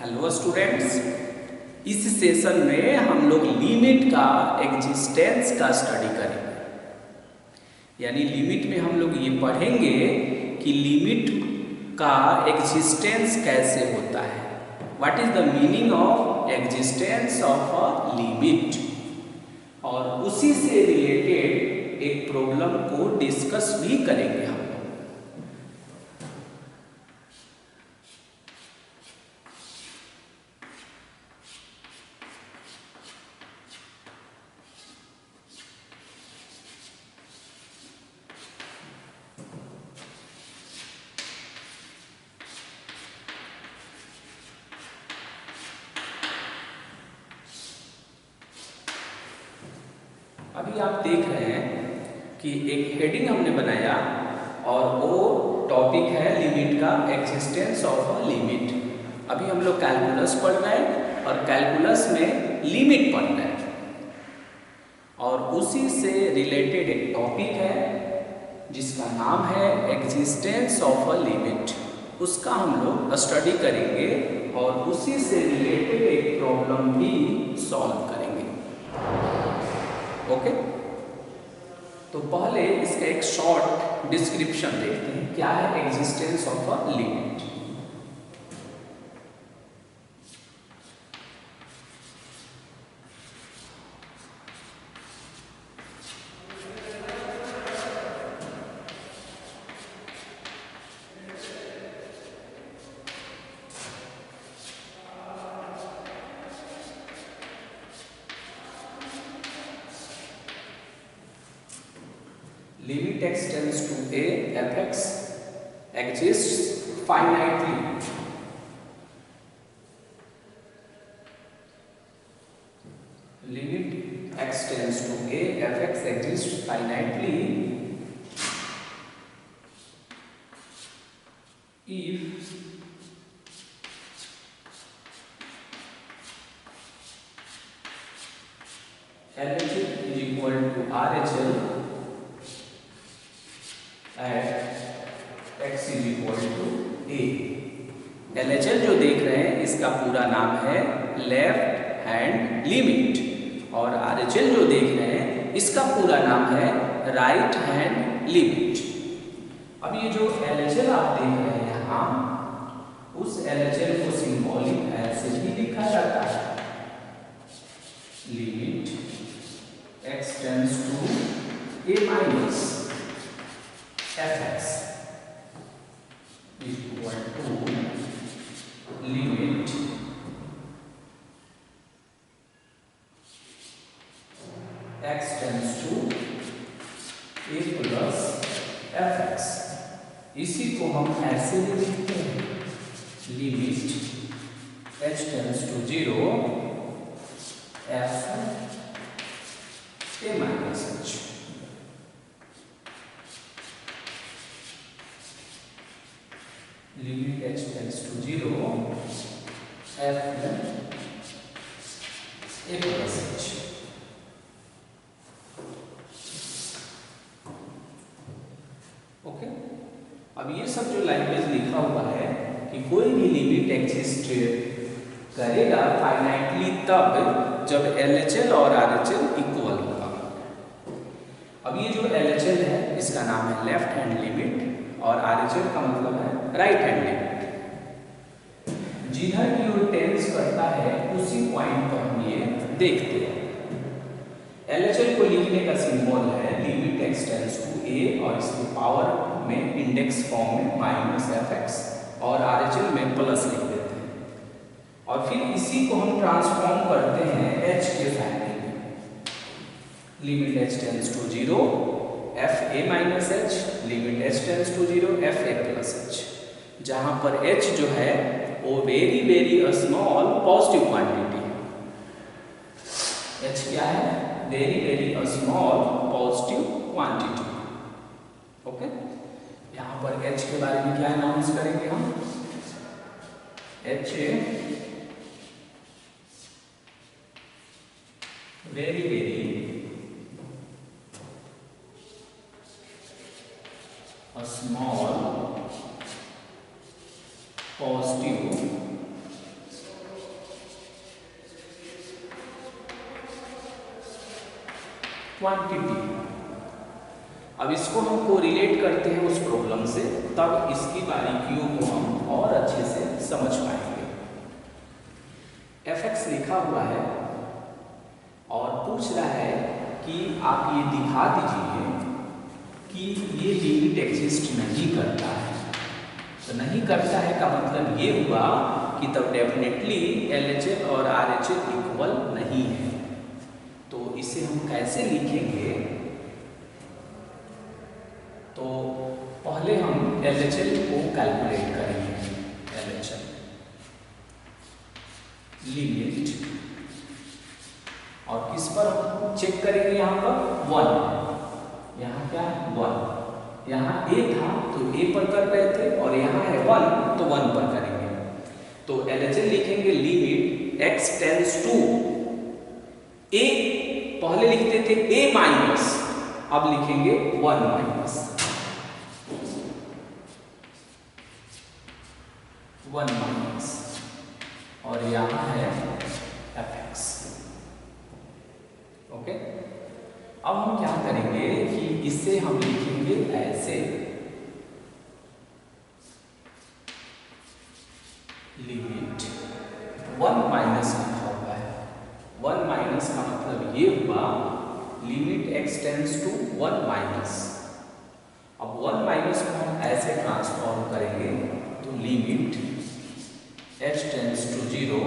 Hello students, इस session में हम लोग लिमिट का एग्जिस्टेंस का स्टडी करेंगे। यानी लिमिट में हम लोग ये पढ़ेंगे कि लिमिट का एग्जिस्टेंस कैसे होता है। What is the meaning of existence of a limit, और उसी से रिलेटेड एक प्रॉब्लम को डिस्कस भी करेंगे हम। अभी आप देख रहे हैं कि एक हेडिंग हमने बनाया और वो टॉपिक है लिमिट का एग्जिस्टेंस ऑफ अ लिमिट। अभी हम लोग कैलकुलस पढ़ रहे हैं और कैलकुलस में लिमिट पढ़ रहे हैं, और उसी से रिलेटेड एक टॉपिक है जिसका नाम है एग्जिस्टेंस ऑफ अ लिमिट। उसका हम लोग स्टडी करेंगे और उसी से रिलेटेड एक प्रॉब्लम भी सॉल्व करेंगे। ओके, तो पहले इसका एक शॉर्ट डिस्क्रिप्शन देखते हैं, क्या है existence of a limit. Limit x tends to a fx exists finitely. Limit x tends to a fx exists finitely if LHL is equal to RHL at x is equal to a। LHL जो देख रहे हैं इसका पूरा नाम है left hand limit, और RHL जो देख रहे हैं इसका पूरा नाम है राइट हैंड लिमिट। अब ये जो LHL आप देख रहे हैं यहाँ, उस LHL को सिंबॉलिक ऐसे ही लिखा जाता है, limit x tends to a minus fx is equal to limit x tends to a plus fx। इसी को हम ऐसे भी लिखते हैं, limit h tends to 0 f a minus h। Limit h tends to 0 f a plus h। Okay, अब ये सब जो लैंग्वेज लिखा हुआ है कि कोई भी लिमिट एग्जिस्ट करेगा फाइनाइटली तब जब LHL और RHL इक्वल होगा। अब ये जो LHL है इसका नाम है लेफ्ट हैंड लिमिट, और RHL का मतलब है राइट हैंड लिमिट। जिधर की ओर टेंस करता है उसी पॉइंट पर हम ये देखते हैं। LHL को लिखने का सिंबल है limit x tends to a, और इसके पावर में इंडेक्स फॉर्म में माइनस fx, और RHL में प्लस लिख देते हैं, और फिर इसी को हम ट्रांसफॉर्म करते हैं h के फैमिली में। Limit h tends to 0 f a minus h, limit h tends to 0 f a plus h, जहां पर h जो है वो very very small positive quantity है। h क्या है? Very very small positive quantity. Okay, यहाँ पर h के बारे में क्या अनाउंस करेंगे हम? h very very small positive quantity. अब इसको हम कोरिलेट करते हैं उस प्रॉब्लम से, तब इसकी बारीकियों को हम और अच्छे से समझ पाएंगे। fx लिखा हुआ है और पूछ रहा है कि आप ये दिखा दीजिए कि ये लिमिट एग्जिस्ट नहीं करता है। तो नहीं करता है का मतलब ये हुआ कि तब डेफिनेटली LHS और RHS इक्वल नहीं है। तो इसे हम कैसे लिखेंगे? तो पहले हम LHS को कैलकुलेट करेंगे। LHS लिमिट, और किस पर हम चेक करेंगे? यहाँ पर 1, यहाँ क्या है 1, यहाँ a था तो a पर कर रहे थे, और यहाँ है 1 तो 1 पर करेंगे। तो LHS लिखेंगे limit x tends to a, पहले लिखते थे a माइनस, अब लिखेंगे 1 माइनस 1 माइनस, और यहाँ है fx। ओके, अब हम क्या करेंगे कि इसे हम लिखेंगे ऐसे, लिमिट 1 माइनस लिखा हुआ है। 1 माइनस का मतलब ये हुआ limit x tends to 1 minus. अब 1 माइनस को हम ऐसे ट्रांसफॉर्म करेंगे तो लिमिट h टेंड्स टू 0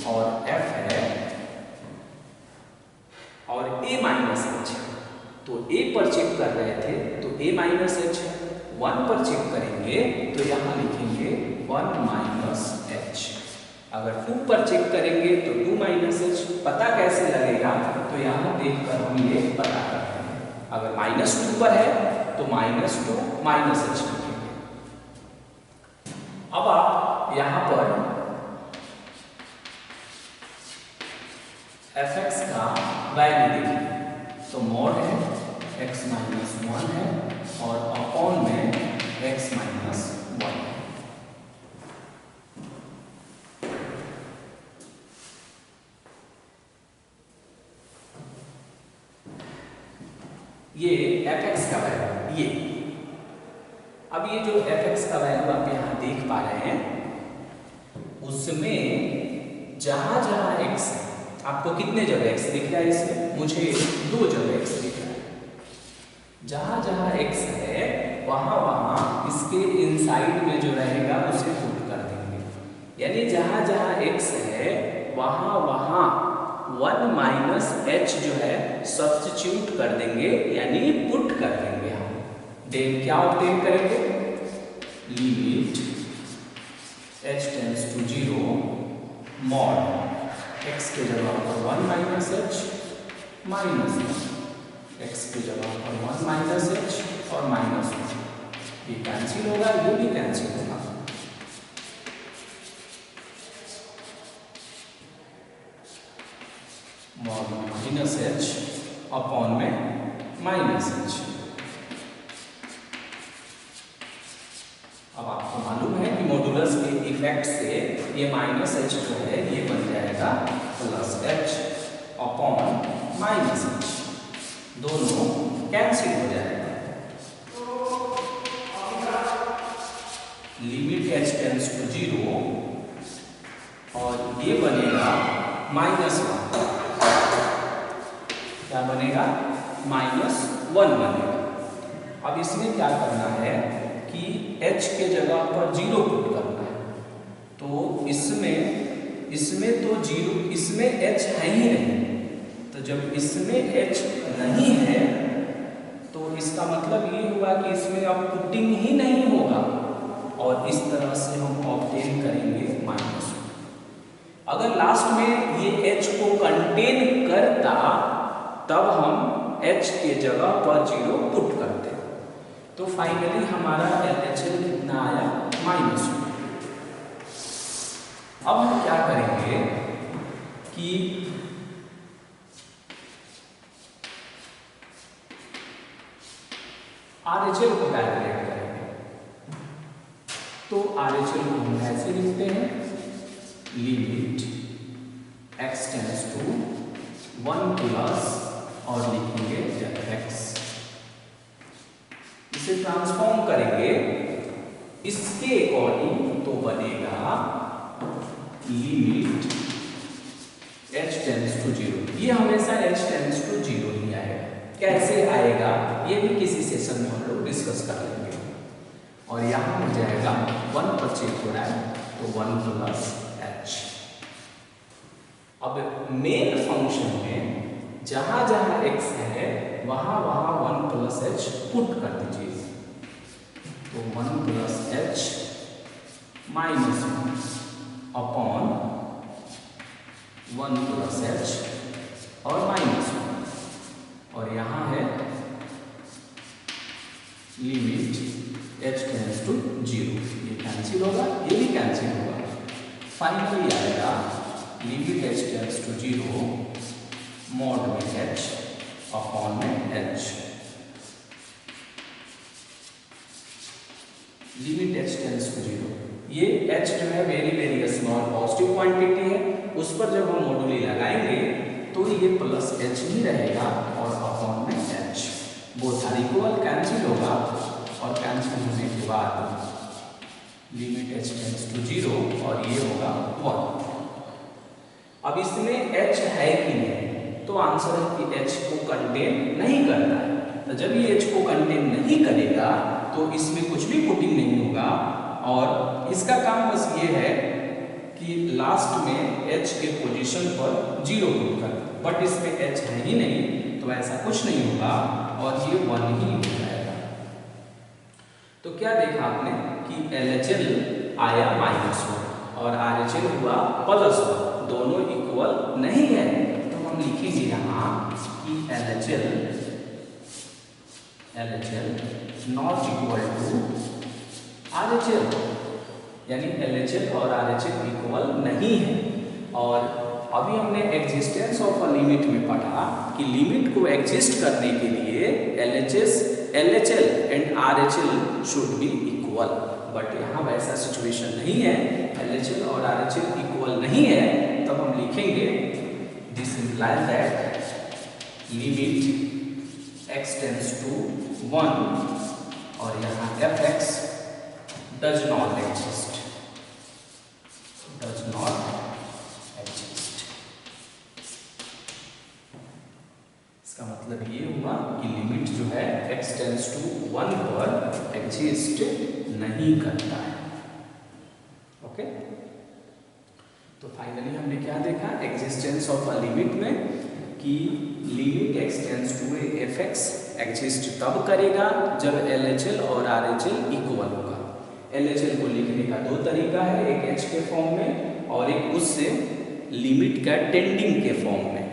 और f है और a माइनस h, तो a पर चेक कर रहे थे तो a माइनस h है। 1 पर चेक करेंगे तो यहाँ लिखेंगे 1 माइनस h। अगर 2 पर चेक करेंगे तो 2 माइनस h। पता कैसे लगेगा? तो यहाँ देखकर हम ये पता करते हैं। अगर -2 पर है तो -2 माइनस h लिखेंगे। अब आप यहाँ पर fx का वैल्यू देखिए, तो मॉड है x माइनस 1 है और अपॉन में x माइनस 1 है। ये fx का वैल्यू, ये अब ये जो fx का वैल्यू आप यहाँ देख पा रहे हैं, उसमें जहां जहां x है, आपको कितने जगह x दिख रहा है इसमें? मुझे 2 जगह x दिख रहा है। जहां जहां x है वहां वहां इसके इनसाइड में जो रहेगा उसे पुट कर देंगे। यानी जहां जहां x है वहां वहां 1 माइनस h जो है सब्स्टिट्यूट कर देंगे, यानी पुट कर देंगे हम। देन क्या ऑब्टेन करेंगे? Limit h tends to 0 mod x के जगह पर 1 माइनस h माइनस 1, x के जगह पर 1 माइनस h और माइनस 1, ये कैंसिल होगा, ये भी कैंसिल होगा। मॉड माइनस h अपॉन में माइनस h। अब आपको मालूम है कि मॉडुलस के इफेक्ट से ये माइनस h जो है ये बन जाएगा plus h upon minus h, दोनों कैंसिल हो जाएगा। लिमिट h टेंड्स टू 0 और ये बनेगा -1, क्या बनेगा? -1 बनेगा। अब इसमें क्या करना है कि h के जगह पर 0 पुट करना है, तो इसमें तो 0, इसमें h है ही नहीं, तो जब इसमें h नहीं है तो इसका मतलब ये हुआ कि इसमें अब पुटिंग ही नहीं होगा, और इस तरह से हम ऑब्टेन करेंगे -1। अगर लास्ट में ये h को कंटेन करता तब हम h के जगह पर 0 पुट करते, तो फाइनली हमारा LHS कितना आया? -2। अब हम क्या करेंगे कि RHS को कैलकुलेट करेंगे। तो RHS को हम ऐसे लिखते हैं, limit x tends to 1 plus और लिखेंगे fx। इसे ट्रांसफॉर्म करेंगे इसके अकॉर्डिंग तो बनेगा लिमिट h टेंड्स टू 0। ये हमेशा h टेंड्स टू 0 ही आएगा। कैसे आएगा ये भी किसी सेशन में हम लोग डिस्कस कर लेंगे। और यहाँ हो जाएगा 1 पर चेक हो रहा है तो 1 प्लस h। अब मेन फंक्शन में जहां जहां x है वहां वहां 1 प्लस h पुट कर दीजिए। तो 1 plus h minus 1 upon 1 plus h और माइनस 1। और यहाँ है लिमिट h टेंड्स टू 0। ये कैंसिल होगा, ये भी कैंसिल होगा। फाइनली आएगा limit h tends to 0 mod में h अपॉन में h। Limit h tends to 0। ये h जो है very very small positive quantity है, उस पर जब हम मॉडुली लगाएंगे तो ये प्लस h ही रहेगा और अपॉन में h। Both are equal, cancel होगा और कैंसिल होने के बाद लिमिट h टेंड्स टू 0 और ये होगा 1। अब इसमें h है कि नहीं, तो आंसर है कि h को कंटेन नहीं करता है। तो जब ये h को कंटेन नहीं करेगा तो इसमें कुछ भी पुटिंग नहीं होगा और इसका काम बस ये है कि लास्ट में h के पोजीशन पर 0 पुट कर। बट इसमें h है ही नहीं तो ऐसा कुछ नहीं होगा और ये 1 ही हो जाएगा। तो क्या देखा आपने कि LHL आया -1 और RHL हुआ +1, दोनों इक्वल नहीं है। तो हम लिखेंगे यहाँ कि LHL not equal to RHL, यानी LHL और RHL इक्वल नहीं है। और अभी हमने एग्जिस्टेंस ऑफ अ लिमिट में पढ़ा कि लिमिट को एग्जिस्ट करने के लिए LHL and RHL should be equal. But यहाँ वैसा सिचुएशन नहीं है, LHL और RHL इक्वल नहीं है। तब हम लिखेंगे this implies that limit x tends to 1 और यहाँ fx डज नॉट एग्जिस्ट, इसका मतलब ये हुआ कि लिमिट जो है x टेंड्स टू 1 पर एग्जिस्ट नहीं करता है। ओके, तो फाइनली हमने क्या देखा एग्जिस्टेंस ऑफ अ लिमिट में कि limit x tends to fx exist तब करेगा जब LHL और RHL इक्वल होगा। LHL को लिखने का दो तरीका है, एक h के फॉर्म में और एक उससे लिमिट का टेंडिंग के फॉर्म में।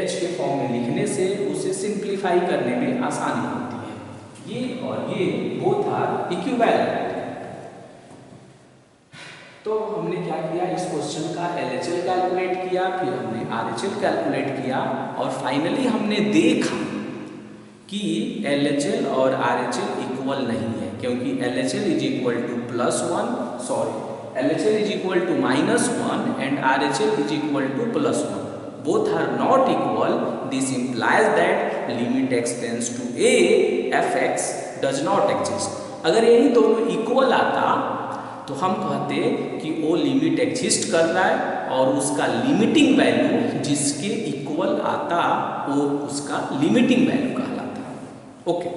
h के फॉर्म में लिखने से उसे सिंप्लीफाई करने में आसानी होती है। ये और ये बोथ आर इक्विवेलेंट। तो हमने क्या किया, इस क्वेश्चन का LHL कैलकुलेट किया, फिर हमने RHL कैलकुलेट किया और फाइनली हमने देखा कि LHL और RHL इक्वल नहीं है, क्योंकि LHL is equal to LHL is equal to -1 and RHL is equal to +1। Both are not equal. This implies that limit x tends to a fx does not exist। अगर यही दोनों equal आता तो हम कहते कि वो लिमिट एग्जिस्ट कर रहा है और उसका लिमिटिंग वैल्यू जिसके इक्वल आता वो उसका लिमिटिंग वैल्यू कहलाता है। ओके।